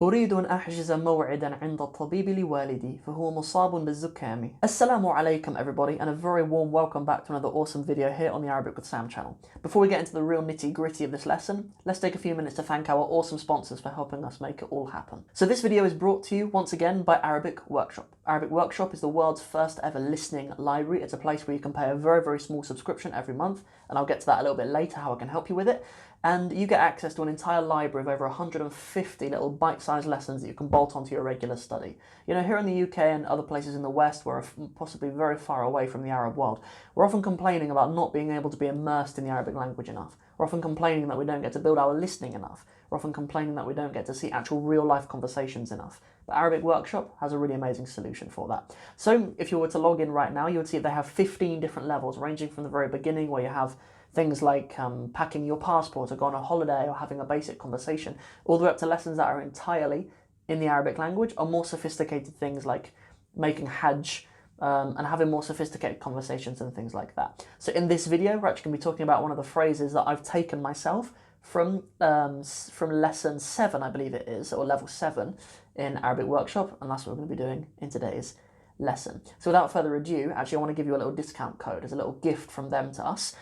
أريد أن أحجز موعدا عند الطبيب لوالدي فهو مصاب بالزكام. Assalamu alaikum everybody, and a very warm welcome back to another awesome video here on the Arabic with Sam channel. Before we get into the real nitty gritty of this lesson, let's take a few minutes to thank our awesome sponsors for helping us make it all happen. So this video is brought to you once again by Arabic Workshop. Arabic Workshop is the world's first ever listening library. It's a place where you can pay a very small subscription every month, and I'll get to that a little bit later how I can help you with it. And you get access to an entire library of over 150 little bite-sized lessons that you can bolt onto your regular study. You know, here in the UK and other places in the West where are possibly very far away from the Arab world, we're often complaining about not being able to be immersed in the Arabic language enough. We're often complaining that we don't get to build our listening enough. We're often complaining that we don't get to see actual real-life conversations enough. But Arabic Workshop has a really amazing solution for that. So if you were to log in right now, you would see they have 15 different levels, ranging from the very beginning where you have things like packing your passport or going on a holiday or having a basic conversation, all the way up to lessons that are entirely in the Arabic language, or more sophisticated things like making Hajj and having more sophisticated conversations and things like that. So in this video, we're actually going to be talking about one of the phrases that I've taken myself from lesson 7, I believe it is, or level 7 in Arabic Workshop, and that's what we're going to be doing in today's lesson. So without further ado, actually I want to give you a little discount code as a little gift from them to us.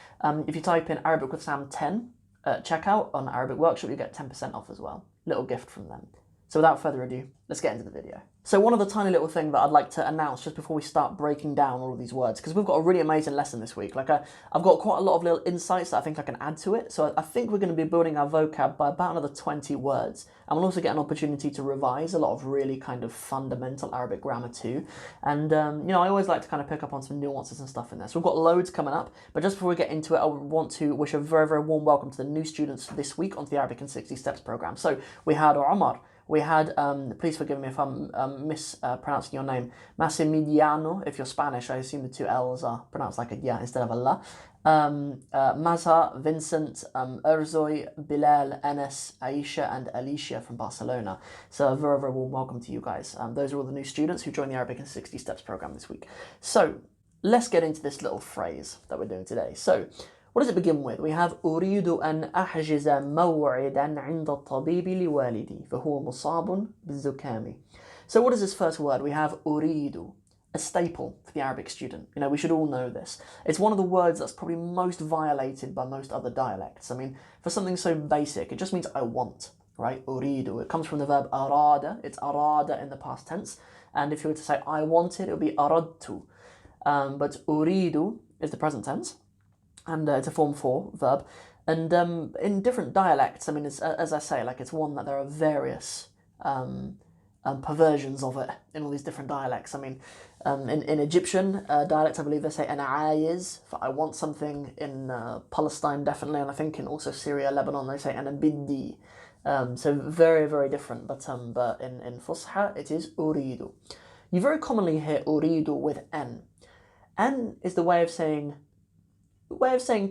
If you type in Arabic with Sam 10 at checkout on Arabic Workshop, you get 10% off as well. Little gift from them. So without further ado, let's get into the video. So one other tiny little thing that I'd like to announce just before we start breaking down all of these words, because we've got a really amazing lesson this week. Like I've got quite a lot of little insights that I think I can add to it. So I think we're going to be building our vocab by about another 20 words. And we'll also get an opportunity to revise a lot of really kind of fundamental Arabic grammar too. And, you know, I always like to kind of pick up on some nuances and stuff in there. So we've got loads coming up. But just before we get into it, I want to wish a very warm welcome to the new students this week onto the Arabic in 60 Steps program. So we had Omar. We had, please forgive me if I'm mispronouncing your name, Massimiliano. If you're Spanish, I assume the two L's are pronounced like a yeah instead of a la. Mazha, Vincent, Erzoy, Bilal, Enes, Aisha, and Alicia from Barcelona. So a very warm welcome to you guys. Those are all the new students who joined the Arabic in 60 Steps program this week. So let's get into this little phrase that we're doing today. So what does it begin with? We have أريد أن أحجز موعدا عند الطبيب لوالدي فهو مصاب بالزكام. So what is this first word? We have أريد, a staple for the Arabic student. You know, we should all know this. It's one of the words that's probably most violated by most other dialects. I mean, for something so basic, it just means I want, right? أريد. It comes from the verb أراد. It's أراد in the past tense. And if you were to say I wanted, it would be أردت. But أريد is the present tense. And it's a form 4 verb, and in different dialects, I mean, it's, as I say, like it's one that there are various perversions of it in all these different dialects. I mean, in Egyptian dialects, I believe they say "ana ayiz" for I want something. In Palestine, definitely, and I think in also Syria, Lebanon, they say "ana biddi." So very different, but in Fusha it is "uridu." You very commonly hear "uridu" with "n." "N" is the way of saying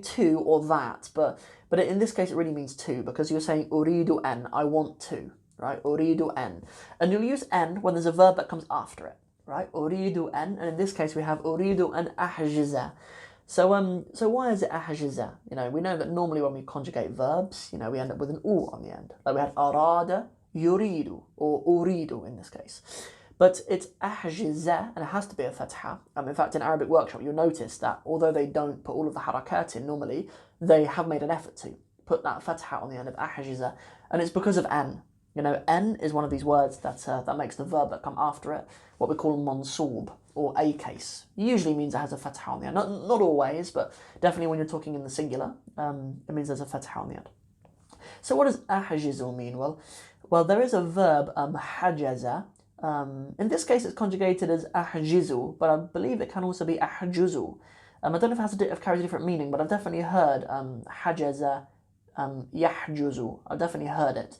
to or that, but in this case it really means to, because you're saying uridu en, I want to, right? Uridu en. And you'll use en when there's a verb that comes after it, right? Uridu en, and in this case we have uridu an ahjiza. So why is it ahjiza? You know, we know that normally when we conjugate verbs, you know, we end up with an u on the end. Like we had arada, yuridu, or uridu in this case. But it's ahjiza, and it has to be a fatha. In fact, in Arabic Workshop, you'll notice that although they don't put all of the harakat in normally, they have made an effort to put that fatha on the end of ahjiza, and it's because of an. You know, en is one of these words that makes the verb that come after it what we call mansoob, or a case. It usually means it has a fatha on the end. Not always, but definitely when you're talking in the singular, it means there's a fatha on the end. So what does ahjizu mean? Well, there is a verb, hajaza. In this case, it's conjugated as ahjizu, but I believe it can also be ahjuzu. I don't know if it carries a different meaning, but I've definitely heard hajaza, yahjuzu. I've definitely heard it.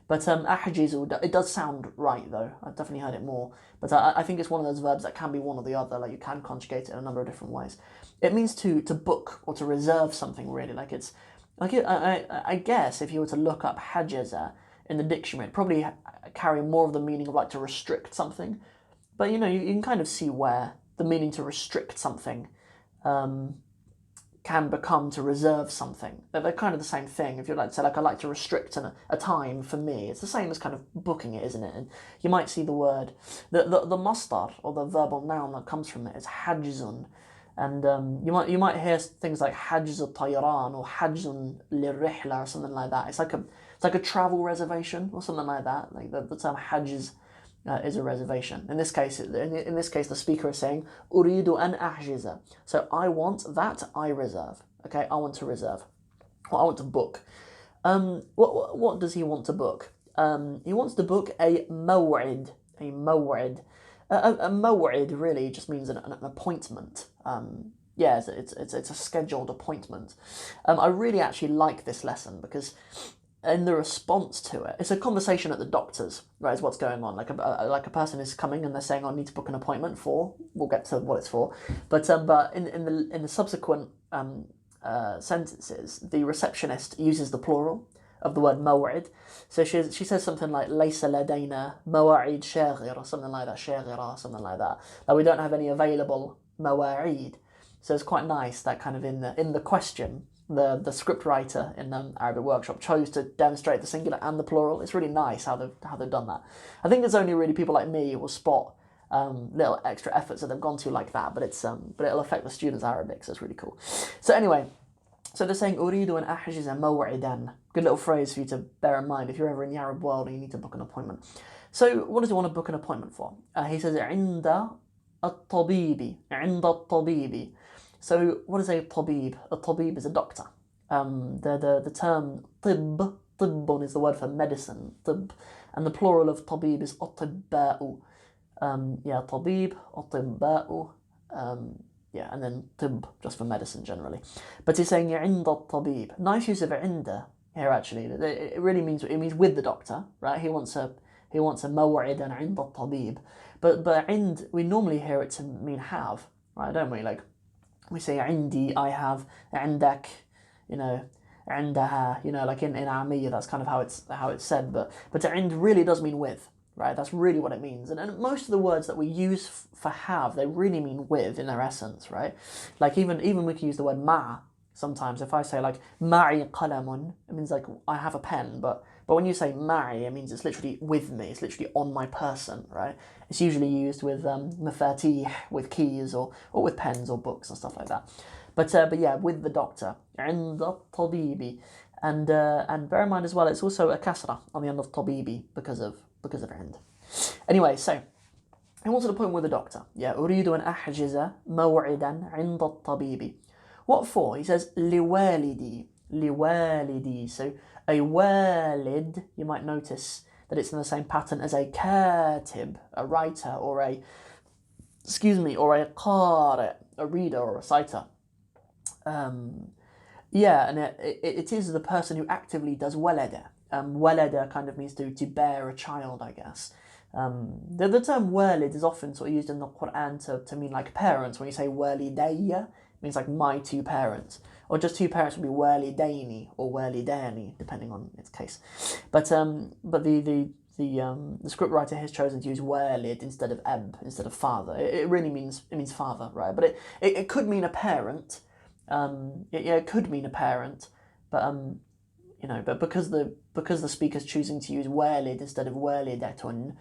But ahjizu, it does sound right though. I've definitely heard it more. But I think it's one of those verbs that can be one or the other. Like you can conjugate it in a number of different ways. It means to book or to reserve something, really. Like it's like I guess if you were to look up hajaza in the dictionary, it'd probably carry more of the meaning of like to restrict something. But you know, you can kind of see where the meaning to restrict something can become to reserve something. They're kind of the same thing. If you'd like to say, like, I like to restrict a time for me, it's the same as kind of booking it, isn't it? And you might see the word, the masdar, or the verbal noun that comes from it is hajzun. And you might hear things like hajz al-tayran or hajzun lirrihla or something like that. It's like a travel reservation or something like that. Like the term hajj is a reservation. In this case, the speaker is saying uridu an ahjiza. So I want that I reserve. Okay, I want to reserve. Or I want to book. What does he want to book? He wants to book a maw'id. A maw'id. A maw'id really just means an appointment. Yeah, it's a scheduled appointment. I really actually like this lesson because in the response to it, it's a conversation at the doctor's, right, is what's going on. Like a person is coming and they're saying, I need to book an appointment for, we'll get to what it's for. But in the subsequent sentences, the receptionist uses the plural of the word maw'id. So she says something like laysa ladayna mawa'id shaghir or something like that, shaghira, something like that. Like we don't have any available mawa'id. So it's quite nice that kind of in the question, the script writer in Arabic Workshop chose to demonstrate the singular and the plural. It's really nice how they've done that. I think there's only really people like me who will spot little extra efforts that they've gone to like that, but it'll affect the students' Arabic, so it's really cool. So anyway, so they're saying uridu an ahjiza maw'idan. Good little phrase for you to bear in mind if you're ever in the Arab world and you need to book an appointment. So what does he want to book an appointment for? He says عند الطبيب. عند الطبيب. So what is a tabib? A tabib is a doctor. The term tibbun is the word for medicine, tibb, and the plural of tabib is atibba'u. Tabib, atibba'u, yeah, and then tibb, just for medicine generally. But he's saying عند الطبيب. Nice use of عند here actually. It really means with the doctor, right? He wants a maw'id and عند الطبيب. But عند, we normally hear it to mean have, right? Don't we? Like we say عندي, I have, عندك, you know, عندها, you know, like in Armiya, that's kind of how it's said. But عند really does mean with, right? That's really what it means. And most of the words that we use for have, they really mean with in their essence, right? Like even we can use the word ma sometimes. If I say like ma'i qalamun, it means like I have a pen, but when you say ma'i, it means it's literally with me, it's literally on my person, right? It's usually used with mafatih, with keys, or with pens or books and stuff like that. But yeah, with the doctor, عند الطبيب. And bear in mind as well, it's also a kasra on the end of tabibi because of عند. Anyway, so he wants an appointment with the doctor. Yeah, أريد أن أحجز موعدا عند الطبيب. What for? He says لوالدي. لوالدي. So a walid, you might notice that it's in the same pattern as a katib, a writer, or a qari, a reader or reciter. Yeah, and it is the person who actively does walada. Walada kind of means to bear a child, I guess. The term walid is often sort of used in the Quran to mean like parents. When you say walidayya, it means like my two parents. Or just two parents would be walidaini or walidani, depending on its case. But the script writer has chosen to use walid instead of ab, instead of father. It really means father, right? But it could mean a parent. It could mean a parent, but you know, but because the speaker's choosing to use walid instead of walidatun,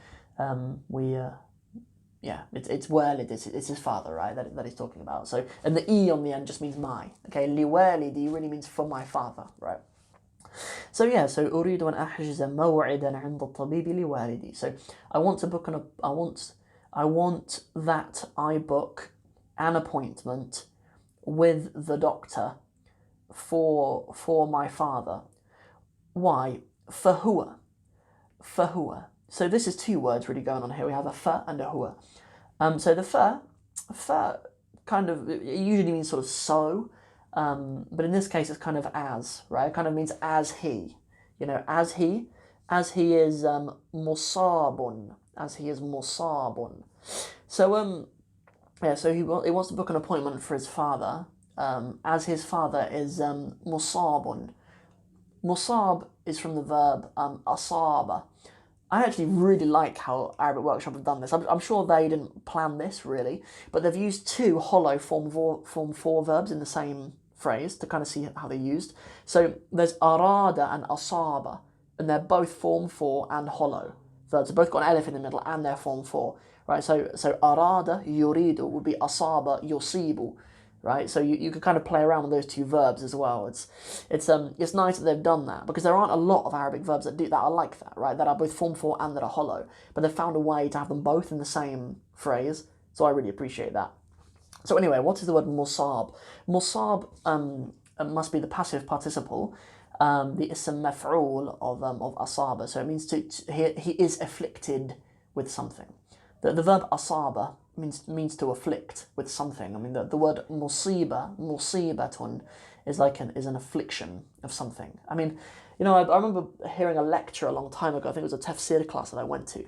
it's walid, it's his father, right, that he's talking about. So, and the E on the end just means my, okay, liwalidi really means for my father, right? So yeah, so أريد أن أحجز موعدا عند الطبيب لوالدي. So I want that I book an appointment with the doctor for my father. Why? فهو. فهو. So this is two words really going on here. We have a fa and a huwa. So the fa kind of, it usually means sort of so, but in this case it's kind of as, right? It kind of means as he, you know, as he is musabun, as he is musabun. So yeah, so he wants to book an appointment for his father, as his father is musabun. Musab is from the verb asaba. I actually really like how Arabic Workshop have done this. I'm sure they didn't plan this really, but they've used two hollow form 4 verbs in the same phrase to kind of see how they're used. So there's arada and asaba, and they're both form 4 and hollow. So both got an alif in the middle and they're form 4, right? So arada yuridu would be asaba yusibu, right? So you can kind of play around with those two verbs as well. It's nice that they've done that, because there aren't a lot of Arabic verbs that are like that, right? That are both form 4 and that are hollow, but they've found a way to have them both in the same phrase. So I really appreciate that. So anyway, what is the word musab? Musab must be the passive participle, the ism maf'ul of asaba. So it means he is afflicted with something. The verb asaba means to afflict with something. I mean, the word musibatun is an affliction of something. I mean, you know, I remember hearing a lecture a long time ago. I think it was a tafsir class that I went to,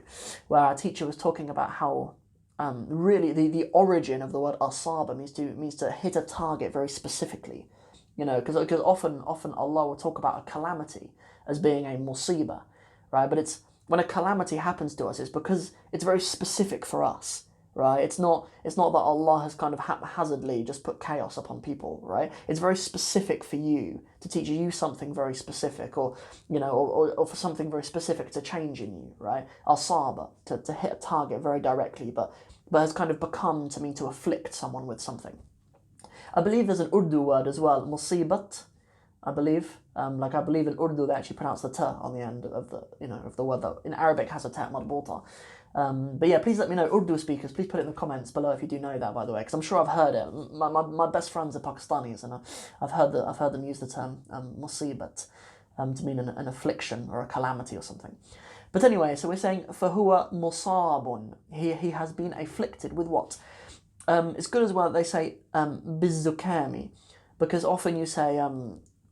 where our teacher was talking about how really the origin of the word asaba means to hit a target very specifically. You know, because often Allah will talk about a calamity as being a musibah, right? But it's when a calamity happens to us, it's because it's very specific for us, right? It's not that Allah has kind of haphazardly just put chaos upon people, right? It's very specific for you, to teach you something very specific, or you know, or for something very specific to change in you, right? Asaba, to hit a target very directly, but has kind of become to mean to afflict someone with something. I believe there's an Urdu word as well, musibat, I believe. I believe in Urdu they actually pronounce the ta on the end of the word that in Arabic has a ta marbuta. But yeah, please let me know, Urdu speakers, please put it in the comments below if you do know that, by the way, because I'm sure I've heard it. My best friends are Pakistanis, and I've heard them use the term musibat to mean an affliction or a calamity or something. But anyway, so we're saying fahuwa musabun. He has been afflicted with what? It's good as well that they say bizzukami, because often you say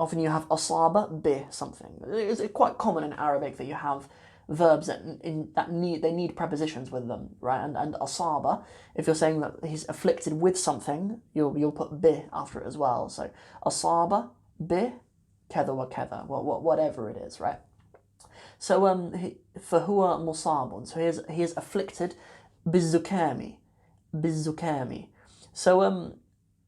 often you have asaba bi something. It's quite common in Arabic that you have verbs that need prepositions with them, right? And asaba, if you're saying that he's afflicted with something, you'll put bi after it as well. So asaba bi kada wa kada, whatever it is, right? So fahuwa musabun. So he is afflicted bizzukami. Bizukami. So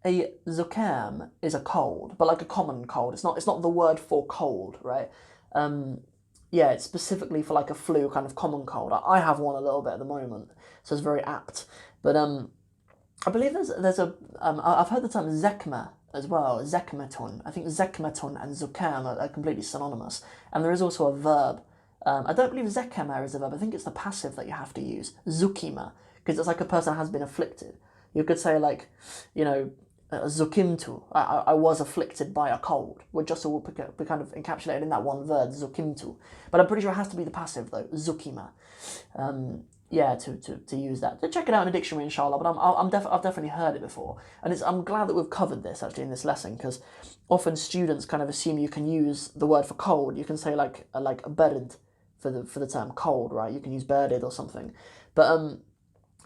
a zukam is a cold, but like a common cold. It's not the word for cold, right? Yeah, it's specifically for like a flu kind of common cold. I have one a little bit at the moment, so it's very apt. But I believe there's a I've heard the term zekma as well, zekmatun. I think zekmatun and zukam are completely synonymous, and there is also a verb. I don't believe zekama is a verb. I think it's the passive that you have to use, zukima, because it's like a person has been afflicted. You could say like, you know, zukimtu, I was afflicted by a cold, which just will be kind of encapsulated in that one word, zukimtu. But I'm pretty sure it has to be the passive though, zukima. Yeah, to use that. So check it out in a dictionary, inshallah. But I've definitely heard it before, and I'm glad that we've covered this actually in this lesson, because often students kind of assume you can use the word for cold. You can say like a barid for the term cold, right? You can use barid or something, but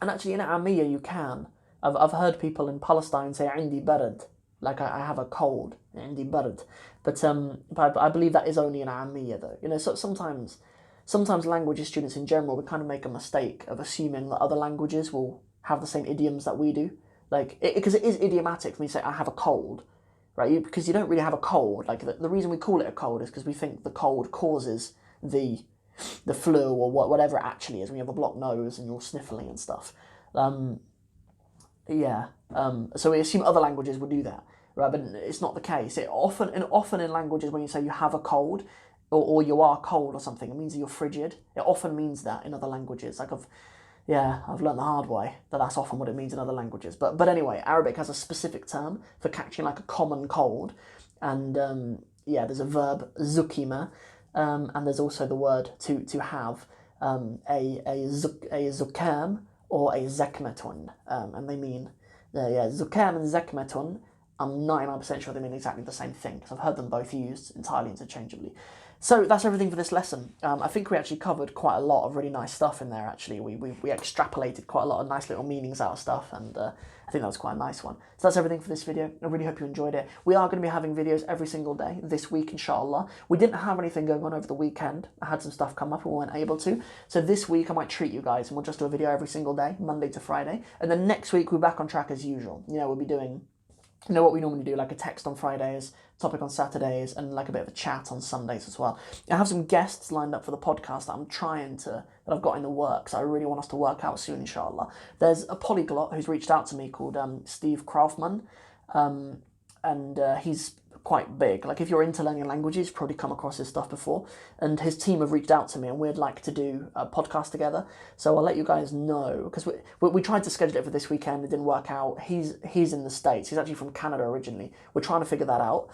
and actually in Amiyya you can. I've heard people in Palestine say "indi barad," like I have a cold, "indi barad," but I believe that is only in Amiyya though. You know, so sometimes language students in general would kind of make a mistake of assuming that other languages will have the same idioms that we do, like because it is idiomatic for me to say I have a cold, right? Because you don't really have a cold. Like the reason we call it a cold is because we think the cold causes the flu or whatever it actually is when you have a blocked nose and you're sniffling and stuff. So we assume other languages would do that, right? But it's not the case. Often in languages when you say you have a cold or you are cold or something, it means that you're frigid. It often means that in other languages. Like I've learned the hard way that that's often what it means in other languages. But anyway, Arabic has a specific term for catching like a common cold, and there's a verb zukima. And there's also the word to have a zukam or a zekmatun, and they mean zukam and zekmatun. I'm 99% sure they mean exactly the same thing, because I've heard them both used entirely interchangeably. So that's everything for this lesson. I think we actually covered quite a lot of really nice stuff in there, actually. We extrapolated quite a lot of nice little meanings out of stuff, and I think that was quite a nice one. So that's everything for this video. I really hope you enjoyed it. We are going to be having videos every single day this week, inshallah. We didn't have anything going on over the weekend. I had some stuff come up and we weren't able to. So this week I might treat you guys, and we'll just do a video every single day, Monday to Friday. And then next week we're back on track as usual. You know, we'll be doing you know what we normally do, like a text on Fridays, topic on Saturdays, and like a bit of a chat on Sundays as well. I have some guests lined up for the podcast that I've got in the works. I really want us to work out soon, inshallah. There's a polyglot who's reached out to me called Steve Kraufman, and he's quite big. Like, if you're into learning languages, you've probably come across his stuff before. And his team have reached out to me, and we'd like to do a podcast together. So I'll let you guys know, because we tried to schedule it for this weekend. It didn't work out. He's in the States. He's actually from Canada originally. We're trying to figure that out.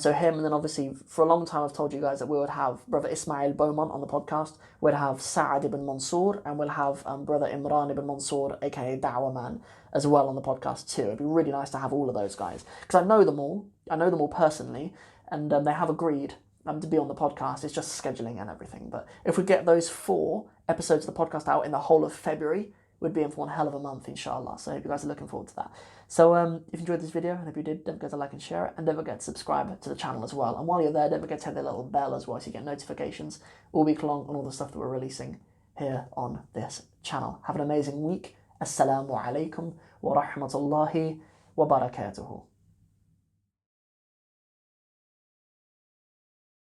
So him, and then obviously for a long time I've told you guys that we would have brother Ismail Beaumont on the podcast. We'd have Saad ibn Mansour, and we'll have brother Imran ibn Mansour, aka Dawah Man, as well on the podcast too. It'd be really nice to have all of those guys, because I know them all. I know them all personally, and they have agreed to be on the podcast. It's just scheduling and everything. But if we get those 4 episodes of the podcast out in the whole of February, we'd be in for one hell of a month, inshallah. So I hope you guys are looking forward to that. So if you enjoyed this video, and if you did, don't forget to like and share it, and don't forget to subscribe to the channel as well. And while you're there, don't forget to hit the little bell as well, so you get notifications all week long on all the stuff that we're releasing here on this channel. Have an amazing week. Assalamu alaikum wa rahmatullahi wa barakatuhu.